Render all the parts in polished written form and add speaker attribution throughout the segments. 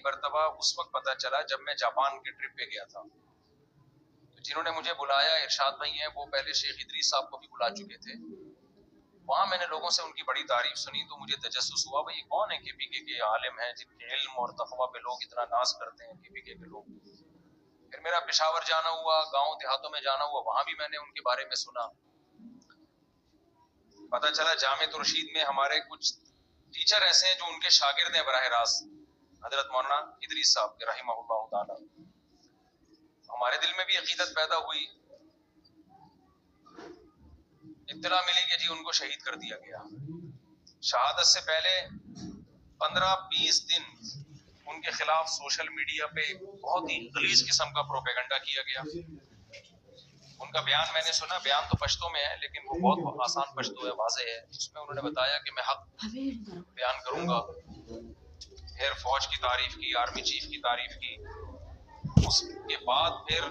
Speaker 1: مرتبہ اس وقت پتہ چلا جب میں جاپان کے ٹرپ پہ گیا تھا. تو جنہوں نے مجھے بلایا ارشاد بھائی ہیں، وہ پہلے شیخ ادریس صاحب کو بھی بلا چکے تھے. وہاں میں نے لوگوں سے ان کی بڑی تعریف سنی تو مجھے تجسس ہوا بھائی یہ کون ہے KPK کے عالم ہیں جن کے علم اور تقویٰ پہ لوگ اتنا ناز کرتے ہیں KPK کے لوگ. پھر میرا پشاور جانا ہوا، گاؤں دیہاتوں میں جانا ہوا، وہاں بھی میں نے ان کے بارے میں سنا. پتہ چلا جامعۃ الرشید میں ہمارے کچھ ٹیچر ایسے ہیں جو ان کے شاگرد ہیں براہ راست، حضرت مولانا ادریس صاحب کے رحمہ اللہ تعالی. ہمارے دل میں بھی عقیدت پیدا ہوئی. اطلاع ملی کہ جی ان کو شہید کر دیا گیا. شہادت سے پہلے 15-20 دن ان کے خلاف سوشل میڈیا پہ بہت ہی غلیظ قسم کا پروپیگنڈا کیا گیا. ان کا بیان میں نے سنا، بیان تو پشتو میں ہے لیکن وہ بہت آسان پشتو ہے، واضح ہے. اس میں انہوں نے بتایا کہ میں حق بیان کروں گا، پھر فوج کی تعریف کی، آرمی چیف کی تعریف کی. اس کے بعد پھر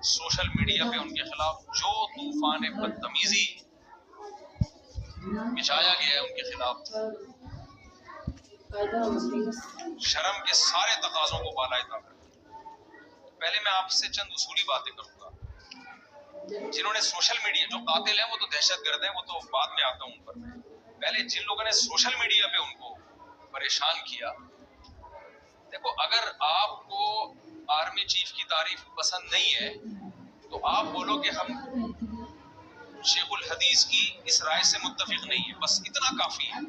Speaker 1: سوشل میڈیا پہ ان کے خلاف جو طوفان بدتمیزی بچھایا گیا ہے ان کے خلاف، شرم کے سارے تقاضوں کو بالائے طاقت. پہلے میں آپ سے چند اصولی باتیں کروں گا. جنہوں نے سوشل میڈیا، جو قاتل ہیں وہ تو دہشت گرد ہیں، وہ تو بعد میں آتا ہوں ان پر. پہلے جن لوگوں نے سوشل میڈیا پہ ان کو پریشان کیا، دیکھو اگر آپ کو آرمی چیف کی تعریف پسند نہیں ہے تو آپ بولو کہ ہم شیخ الحدیث کی اس رائے سے متفق نہیں ہے، بس اتنا کافی ہے.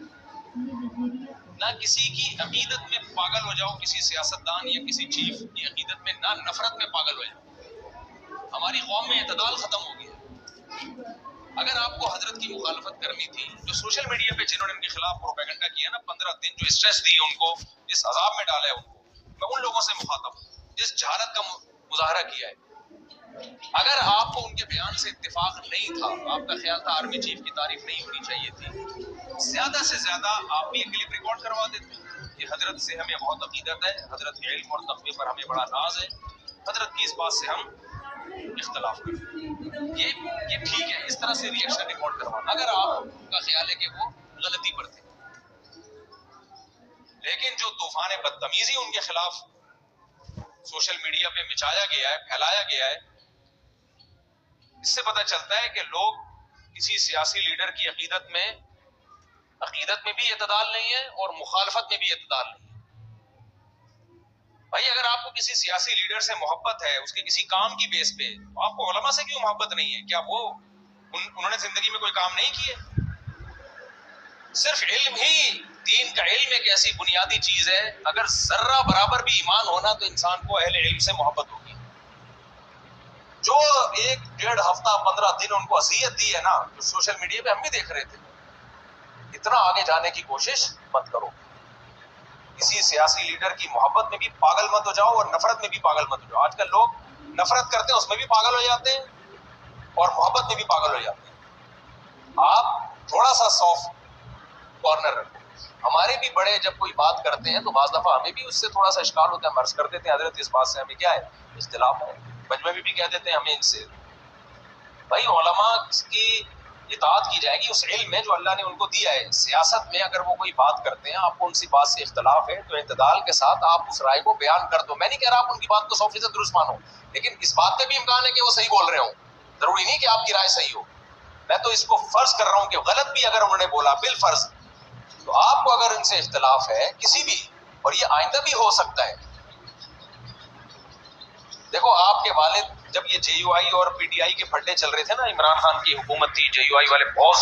Speaker 1: نہ کسی کی عقیدت میں پاگل ہو جاؤ، کسی سیاستدان یا کسی چیف کی عقیدت میں، نہ نفرت میں پاگل ہو جاؤ. ہماری قوم میں اعتدال ختم ہو گیا. اگر آپ کو حضرت کی مخالفت کرنی تھی، جو سوشل میڈیا پہ جنہوں نے ان کے خلاف پروپیگنڈا کیا نا، 15 دن جو اسٹریس دی ان کو، جس عذاب میں ڈالا ہے ان کو، میں ان لوگوں سے مخاطب ہوں جس جہالت کا مظاہرہ کیا ہے. اگر آپ کو ان کے بیان سے اتفاق نہیں تھا، آپ کا خیال تھا آرمی چیف کی تعریف نہیں ہونی چاہیے تھی، زیادہ سے زیادہ آپ بھی یہ کلپ ریکارڈ کروا دیتے کہ حضرت سے ہمیں بہت عقیدت ہے، حضرت کے علم اور تقوی پر ہمیں بڑا ناز ہے، حضرت کی اس بات سے ہم اختلاف کرتے ہیں. یہ ٹھیک ہے، اس طرح سے ریئیکشن ریکارڈ کروانا اگر آپ کا خیال ہے کہ وہ غلطی پر تھے. لیکن جو طوفان بدتمیزی ان کے خلاف سوشل میڈیا پہ مچایا گیا ہے، پھیلایا گیا ہے، اس سے پتہ چلتا ہے کہ لوگ کسی سیاسی لیڈر کی عقیدت میں بھی اعتدال نہیں ہے اور مخالفت میں بھی اعتدال نہیں ہے. بھائی اگر آپ کو کسی سیاسی لیڈر سے محبت ہے، اس کے کسی کام کی بیس پہ، تو آپ کو علماء سے کیوں محبت نہیں ہے؟ کیا وہ انہوں نے زندگی میں کوئی کام نہیں کیے؟ صرف علم ہی، دین کا علم ایک ایسی بنیادی چیز ہے، اگر ذرہ برابر بھی ایمان ہونا تو انسان کو اہل علم سے محبت ہوگی. جو 1-1.5 ہفتہ 15 دن ان کو اذیت دی ہے نا، جو سوشل میڈیا پہ ہم بھی دیکھ رہے تھے، اتنا آگے جانے کی کوشش مت کرو. کسی سیاسی لیڈر کی محبت میں بھی پاگل مت ہو جاؤ اور نفرت میں بھی پاگل مت ہو جاؤ. آج کل لوگ نفرت کرتے ہیں، اس میں بھی پاگل ہو جاتے ہیں اور محبت میں بھی پاگل ہو جاتے ہیں. آپ تھوڑا سا سافٹ کارنر رکھو. ہمارے بھی بڑے جب کوئی بات کرتے ہیں تو بعض دفعہ ہمیں بھی اس سے تھوڑا سا اشکال ہوتا ہے، ہم عرض کر دیتے ہیں حضرت اس بات سے ہمیں کیا ہے، اختلاف ہے. مجمع میں بھی کہہ دیتے ہیں ہمیں ان سے. بھائی علماء کی اطاعت کی جائے گی اس علم میں جو اللہ نے ان کو دیا ہے. سیاست میں اگر وہ کوئی بات کرتے ہیں، آپ کو ان سی بات سے اختلاف ہے تو اعتدال کے ساتھ آپ اس رائے کو بیان کر دو. میں نہیں کہہ رہا آپ ان کی بات کو 100% درست مانو، لیکن اس بات کا بھی امکان ہے کہ وہ صحیح بول رہے ہوں. ضروری نہیں کہ آپ کی رائے صحیح ہو. میں تو اس کو فرض کر رہا ہوں کہ غلط بھی اگر انہوں نے بولا بالفرض، تو آپ کو اگر ان سے اختلاف ہے کسی بھی، اور یہ آئندہ بھی ہو سکتا ہے. دیکھو آپ کے والد جب یہ JUI اور PTI کے پھڈے چل رہے تھے نا، عمران خان کی حکومت تھی، JUI والے بہت